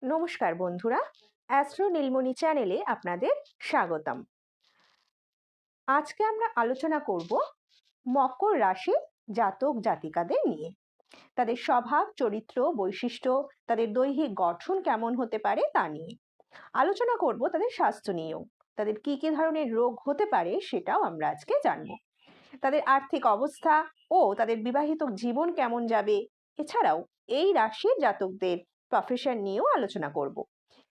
নমস্কার বন্ধুরা, অ্যাস্ট্রো নীলমণি চ্যানেলে আপনাদের স্বাগতম। আজকে আমরা আলোচনা করব মকর রাশি জাতক জাতিকাদের নিয়ে। তাদের স্বভাব, চরিত্র, বৈশিষ্ট্য, তাদের দৈহিক গঠন কেমন হতে পারে তা নিয়ে আলোচনা করব। তাদের স্বাস্থ্য নিয়েও, তাদের কি কি ধরনের রোগ হতে পারে সেটাও আমরা আজকে জানব। তাদের আর্থিক অবস্থা ও তাদের বিবাহিত জীবন কেমন যাবে, এছাড়াও এই রাশির জাতকদের প্রফেশন নিয়েও আলোচনা করব।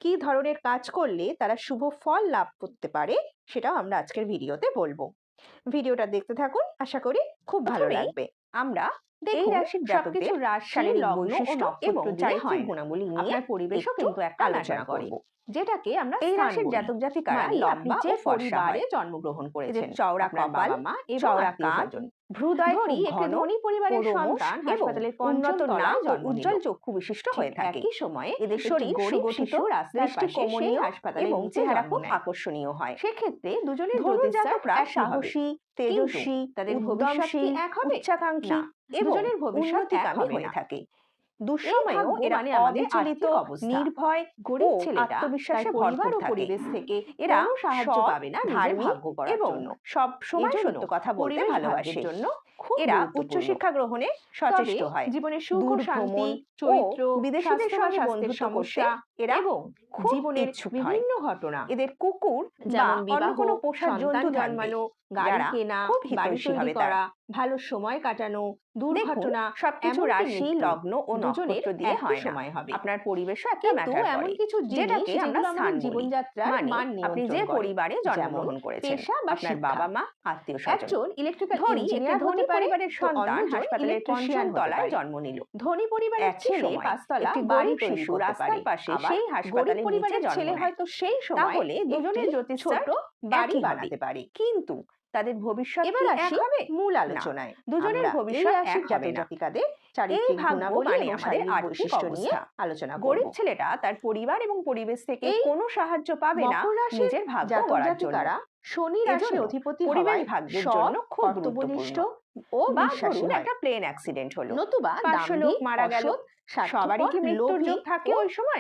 কি ধরনের কাজ করলে তারা শুভ ফল লাভ করতে পারে সেটাও আমরা আজকের ভিডিওতে বলবো। ভিডিওটা দেখতে থাকুন, আশা করি খুব ভালো লাগবে। আমরা এই রাশির জাতকদের শারীরিক বৈশিষ্ট্য এবং চারিত্রিক গুণাবলী নিয়ে পরিবেশও কিন্তু একটা আলোচনা করব, যেটাকে আমরা এই রাশির জাতক জাতিকারা লম্বা যে পরিবারে জন্মগ্রহণ করেছেন, চওড়া কপাল, চওড়া কাঁধ, ভ্রুদয় ধনী পরিবারের সন্তান, হাসপাতালের উন্নত নাম, উজ্জ্বল চক্ষু বিশিষ্ট হয়ে থাকে। একই সময়ে এদের শরীর সুগঠিত, দৃষ্টি কমনীয় এবং চেহারা খুব আকর্ষণীয় হয়। সেক্ষেত্রে দুজনের জ্যোতিষজাতকরা সাহসী, তেজস্বী, তাদের ভবিষ্যৎ এক হবে, উচ্চাকাঙ্ক্ষী এবং উন্নতিকামী হয়ে থাকে। দুঃসময়েও এরা আমাদের চলিত নির্ভয়, গরিব ছেলেরা আত্মবিশ্বাসে ভরপুর পরিবেশ থেকে এরা সাহায্য পাবে না ধার্মিক এবং সব সময় সত্য কথা বলতে ভালোবাসে জন্য এরা উচ্চশিক্ষা গ্রহণে সচেষ্ট হয়। জীবনে সুখ ও শান্তি, চরিত্র, বিদেশীদের সঙ্গে বন্ধুত্ব সমস্যা এরা এবং জীবনের বিভিন্ন ঘটনা এদের কুকুর যেমন বিবাহ, কোনো পোষা জন্তু জন্মানো, গাড়ি কেনা, বাড়ি তৈরি করা, ভালো সময় কাটানো, দুর্ঘটনা সবকিছু রাশি, লগ্ন ও নক্ষত্র দিয়ে হয় সময় হবে। আপনার পরিবেশও একটা ম্যাটার করে। এমন কিছু যেটাকে আমরা স্থান জীবনযাত্রার মান নিয়ন্ত্রণ করে। আপনি যে পরিবারে জন্মগ্রহণ করেছেন, পেশা বা আপনার বাবা মা, আত্মীয়স্বজন। একজন ইলেকট্রিক্যাল ইঞ্জিনিয়ার ধনী পরিবারের সন্তান হাসপাতালের পঞ্চম তলায় জন্ম নিল। ধনী পরিবারের ছেলে পাঁচতলা বাড়ি শিশু রাস্তার পাশে সেই হাসপাতালের পরিবারের ছেলে হয়তো সেই সময় তাহলে দুজনের ছোট বাড়ি বানাতে পারে, কিন্তু তাদের ভবিষ্যৎ এবার আসি মূল আলোচনায়। দুজনের ভবিষ্যৎ এক হবে না। চারিত্রিক গুণাবলী মানে আমাদের আর্থিক নিয়ে আলোচনা করব। গরিব ছেলেটা তার পরিবার এবং পরিবেশ থেকে কোনো সাহায্য পাবে না নিজের ভাগ্য গড়ার জন্য। শনি রাশির অধিপতি পরিবেশ ভাগ্যের জন্য খুব গুরুত্বপূর্ণ ও বিশ্বাসী হয়। একটা প্লেন অ্যাক্সিডেন্ট হলো, নতুবা 500 লোক মারা গেল, সবারই কি মৃত্যুর যোগ থাকে ওই সময়?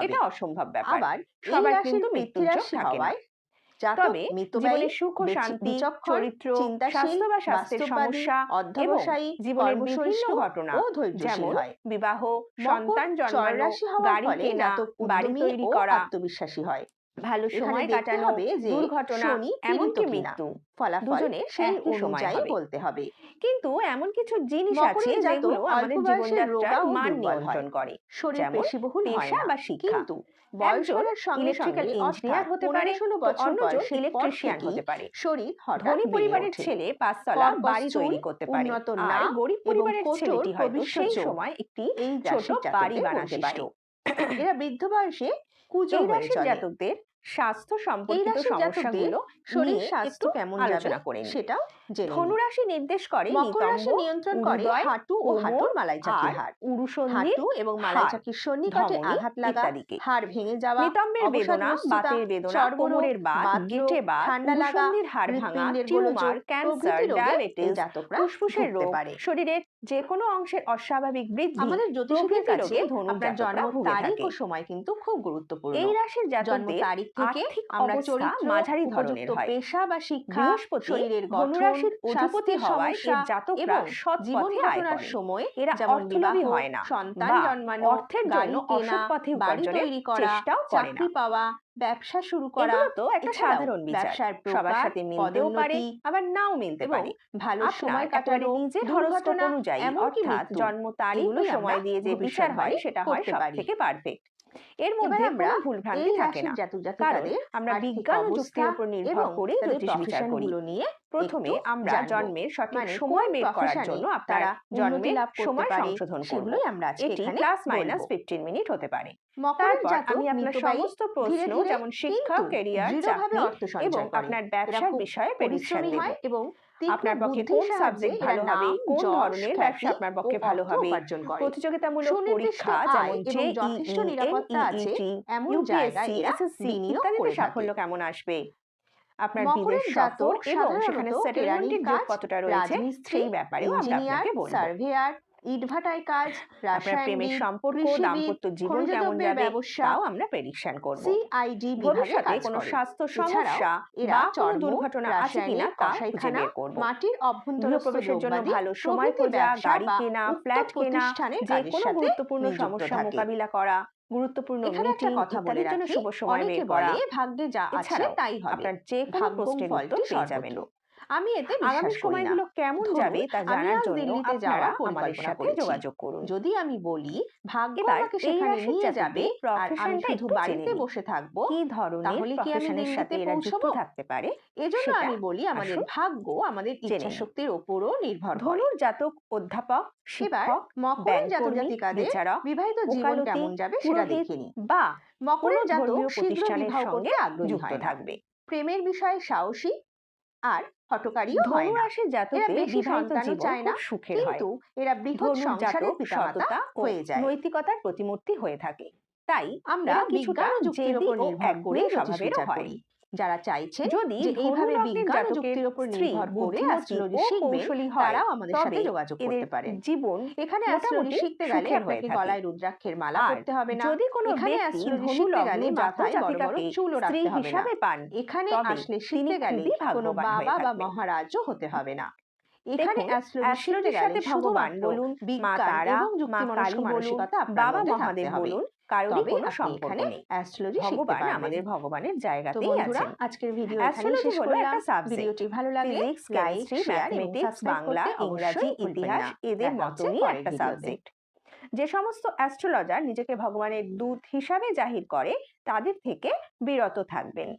এটা অসম্ভব ব্যাপার। আবার সবার কিন্তু মৃত্যুর যোগ থাকে না। তবে জীবনের সুখ ও শান্তি, চরিত্র, স্বাস্থ্য বা স্বাস্থ্যের সমস্যা, অধ্যবসায়ী, জীবনের বিভিন্ন ঘটনা যেমন বিবাহ, সন্তান জন্মানো, গাড়ি কেনা, বাড়ি তৈরি করা, আত্মবিশ্বাসী হয়, ভালো সময় কাটানো, দুর্ঘটনা, এমনকি মৃত্যু, ফলাফল সেই অনুযায়ী বলতে হবে। কিন্তু এমন কিছু জিনিস আছে যেগুলো আমাদের জীবনযাত্রার মান নিয়ন্ত্রণ করে, যেমন পেশা বা শিক্ষা। কিন্তু ইলেকট্রিক্যাল ইঞ্জিনিয়ার হতে পারে, অন্যজন ইলেকট্রিশিয়ান হতে পারে। শরীর ধনী পরিবারের ছেলে পাঁচতলা বাড়ি তৈরি করতে পারে, আর গরিব পরিবারের ছেলেটি হয়তো সেই সময় একটি ছোট বাড়ি বানাতে পারে। এরা বৃদ্ধ বয়সে কুজো হয়ে চলে। জাতকদের স্বাস্থ্য সম্পর্কিত সমস্যাগুলো, শরীর স্বাস্থ্য কেমন আলোচনা করে সেটাও জেনে নিন। ধনু রাশি নির্দেশ করে, মকর রাশি নিয়ন্ত্রণ করে হাঁটু ও হাঁটুর মালাইচাকির হাড়, উরুসন্ধি এবং মালাইচাকির সন্নিকটে আঘাত লাগা, হাড় ভেঙে যাওয়া, নিতম্বের বেদনা, বাতের বেদনা, কোমরের বাত, গেঁটে বাত, ঠান্ডা লাগা, হাড় ভাঙা, টিউমার, ক্যান্সার, ডায়াবেটিস, ফুসফুসের রোগ, শরীরের যে কোনো অংশের অস্বাভাবিক বৃদ্ধি। আমাদের জ্যোতিষীদের কাছে আপনার জন্ম তারিখ ও সময় কিন্তু খুব গুরুত্বপূর্ণ। এই রাশির জাতকদের তারিখ থেকে আমরা চরিত্র, মাঝারি ধরনের হয়, পেশা বা শিক্ষা, শরীরের গঠন, রাশির অধিপতি হওয়ায় এর জাতকরা সৎ পথে আয় করার সময় এরা অর্থলোভী হয় না, সন্তান জন্মানো, অর্থের জন্য অসৎ পথে বাড়ি তৈরি করা, চাকরি পাওয়া, ব্যবসা শুরু করা তো একটা সাধারণ বিচার। সবার সাথে মিলতেও পারে, আবার নাও মিলতে পারে। ভালো সময় কাটানো, নিজের হরস্কোপ অনুযায়ী অর্থাৎ জন্ম তারিখ সময় দিয়ে যে বিচার হয় সেটা হয় সবথেকে পারফেক্ট। এর মধ্যে আমরা ভুল ভ্রান্তি থাকে না, কারণ আমরা বিজ্ঞান ও যুক্তির উপর নির্ভর করে জ্যোতিষ বিচার করি। প্রথমে আমরা জন্মের সঠিক সময় বের করার জন্য আপনারা জন্মের সময় সংশোধন করব। এটি +- 15 মিনিট হতে পারে। তারপর আমি আপনার সমস্ত প্রশ্ন যেমন শিক্ষা, ক্যারিয়ার, চাকরি এবং আপনার ব্যবসার বিষয়ে প্রেডিকশন দেব এবং আপনার পক্ষে কোন সাবজেক্ট ভালো হবে, কোন ধরনের ব্যবসা আপনার পক্ষে ভালো হবে, প্রতিযোগিতামূলক পরীক্ষা যেমন জেইই, এনইইটি, ইউপিএসসি, এসএসসি ইত্যাদিতে সাফল্য কেমন আসবে, আপনার বিদেশ সফর এবং সেখানে সেটেলমেন্টের যোগ কতটা রয়েছে সেই ব্যাপারেও আমরা আপনাকে বলবো। সার্ভেয়ার, ইটভাটায় কাজ, আপনার প্রেমের রাসায়নিক, সম্পর্ক, কৃষিবিদ, দাম্পত্য জীবন খনিজ কেমন দ্রব্যের যাবে ব্যবসা, তাও আমরা প্রেডিকশন করব। সিআইডি বিভাগে ভবিষ্যতে কাজ কোনো করে। স্বাস্থ্য এছাড়াও সমস্যা এরা বা কোনো চর্ম, দুর্ঘটনা আছে কিনা রাসায়নিক, তা খুঁজে কসাইখানা, বের করব। মাটির অভ্যন্তরস্থ গৃহপ্রবেশের জন্য দ্রব্যাদি ভালো সময় প্রভৃতি খোঁজা, ব্যবসা গাড়ি বা কেনা, উক্ত ফ্ল্যাট কেনা, প্রতিষ্ঠানের যে কাজের কোনো সাথে গুরুত্বপূর্ণ নিযুক্ত সমস্যা থাকে। মোকাবিলা করা, গুরুত্বপূর্ণ এখানে একটা মিটিং কথা বলে ইত্যাদির জন্য রাখি, শুভ সময় অনেকে বের করা। বলে ভাগ্যে যা আছে এছাড়াও তাই হবে, আপনার যে কোনো ভাগ্যং প্রশ্নের উত্তর ফলটি পেয়ে যাবেন। সর্বত্র। আমি এতে আগামী বিশ্বাস করি না। সময়গুলো কেমন ধরুন, যাবে তা আমি জানার আজ জন্য দিল্লিতে আপনারা যাওয়ার আমাদের পরিকল্পনা সাথে করেছি। যোগাযোগ করুন। যদি আমি বলি ভাগ্য এবার আমাকে এই সেখানে রাশির নিয়ে যাবে জাতকদের আর আমি প্রফেশনটা শুধু একটু জেনে বাড়িতে নিই। বসে থাকবো, কি ধরনের তাহলে কি আমি প্রফেশনের সাথে দিল্লিতে এরা যুক্ত পৌঁছবো? থাকতে পারে এজন্য সেটা আমি বলি আমাদের আসুন ভাগ্য আমাদের জেনে ইচ্ছা নিই। শক্তির ওপরও নির্ভর করে। ধনুর জাতক অধ্যাপক, এবার শিক্ষক, মকরের জাতক ব্যাংক কর্মী, জাতিকাদের বিচারক, বিবাহিত জীবন ওকালতি, কেমন যাবে সেটা পুরোহিত দেখে নিই। বা কোনো মকরের জাতক ধর্মীয় শীঘ্র প্রতিষ্ঠানের বিবাহ সঙ্গে করতে আগ্রহী যুক্ত হয় না, থাকবে। প্রেমের বিষয়ে সাহসী আর হঠকারীও হয় ধনু না। রাশির এরা জাতকদের বেশি বিবাহিত সন্তানও জীবন চায় না, খুব সুখের হয়। কিন্তু এরা বৃহৎ ধনুর সংসারের জাতক পিতামাতা সততা ও হয়ে যায়। নৈতিকতার প্রতিমূর্তি হয়ে থাকে, তাই আমরা এরা কিছুটা বিজ্ঞান ও যুক্তির জেদি উপর ও নির্ভর করে একগুঁয়ে জ্যোতিষ স্বভাবেরও বিচার হয়। করি। যারা চাইছেন যদি যে ধনু এইভাবে লগ্নের বিজ্ঞান ও জাতকের যুক্তির উপর স্ত্রী নির্ভর করে বুদ্ধিমতী অ্যাস্ট্রোলজি ও শিখবেন, কৌশলী হয়, তারাও আমাদের সাথে তবে যোগাযোগ এদের করতে পারেন। জীবন এখানে অ্যাস্ট্রোলজি মোটামুটি শিখতে গেলে সুখের হয়ে আপনাকে থাকে। গলায় রুদ্রাক্ষের মালা আর পরতে হবে না। যদি কোনো এখানে ব্যক্তি অ্যাস্ট্রোলজি ধনু শিখতে লগ্ন গেলে জাতক মাথায় বড় বড় জাতিকাকে চুলও স্ত্রী রাখতে হবে না। হিসাবে পান, এখানে তবে আসলে তিনি শিখতে গেলে খুবই কোনো ভাগ্যবান হয়ে বাবা বা থাকবেন। মহারাজও হতে হবে না। এখানে দেখুন, অ্যাস্ট্রোলজি শিখতে অ্যাস্ট্রোলজির গেলে সাথে ভগবান শুধুমাত্র বলুন, মা বিজ্ঞান তারা, এবং মা যুক্তিমনস্ক কালী বলুন, মানসিকতা আপনার বাবা মধ্যে মহাদেব থাকতে হবে, বলুন, কারোরই তবে কোনো আপনি সম্পর্ক এখানে নেই। অ্যাস্ট্রোলজি শিখতে ভগবান পারবেন। আমাদের ভগবানের তো জায়গাতেই বন্ধুরা, আছেন। আজকের ভিডিও এখানেই অ্যাস্ট্রোলজি শেষ হলো করলাম। একটা সাবজেক্ট। ভিডিওটি ভালো লাগলে ফিজিক্স, লাইক, কেমিস্ট্রি, শেয়ার এবং ম্যাথমেটিক্স, সাবস্ক্রাইব বাংলা, করতে ইংরাজি, অবশ্যই ভুলবেন ইতিহাস না। এদের দেখা হচ্ছে মতনই পরের একটা ভিডিওতে। সাবজেক্ট। যে সমস্ত অ্যাস্ট্রোলজার নিজেকে ভগবানের দূত হিসাবে জাহির করে তাদের থেকে বিরত থাকবেন।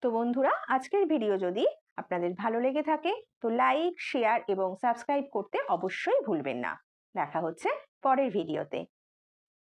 তো বন্ধুরা, আজকের ভিডিও যদি আপনাদের ভালো লেগে থাকে তো লাইক, শেয়ার এবং সাবস্ক্রাইব করতে অবশ্যই ভুলবেন না। দেখা হচ্ছে পরের ভিডিওতে।